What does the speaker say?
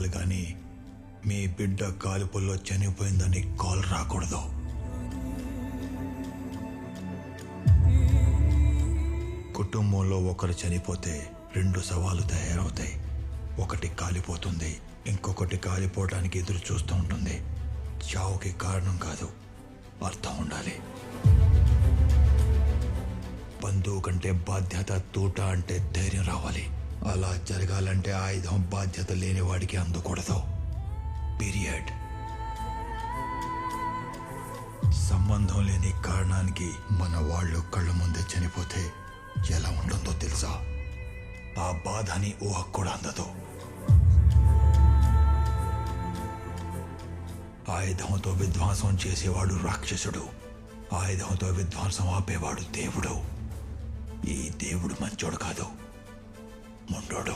రావాలి కానీ మీ బిడ్డ కాలుపుల్లో చనిపోయిందని కాల్ రాకూడదు. కుటుంబంలో ఒకరు చనిపోతే 2 సవాలు తయారవుతాయి. ఒకటి కాలిపోతుంది, ఇంకొకటి కాలిపోవడానికి ఎదురు చూస్తూ ఉంటుంది. చావుకి కారణం కాదు, అర్థం ఉండాలి. బంధువు కంటే బాధ్యత తూట అంటే ధైర్యం రావాలి. అలా జరగాలంటే ఆయుధం బాధ్యత లేని వాడికి అందకూడదు. పీరియడ్. సంబంధం లేని కారణానికి మన వాళ్ళు కళ్ళ ముందే చనిపోతే ఎలా ఉంటుందో తెలుసా? ఆ బాధని ఊహకు కూడా అందదు. ఆయుధంతో విధ్వంసం చేసేవాడు రాక్షసుడు, ఆయుధంతో విధ్వంసం ఆపేవాడు దేవుడు. ఈ దేవుడు మంచోడు కాదు, ముండోడు.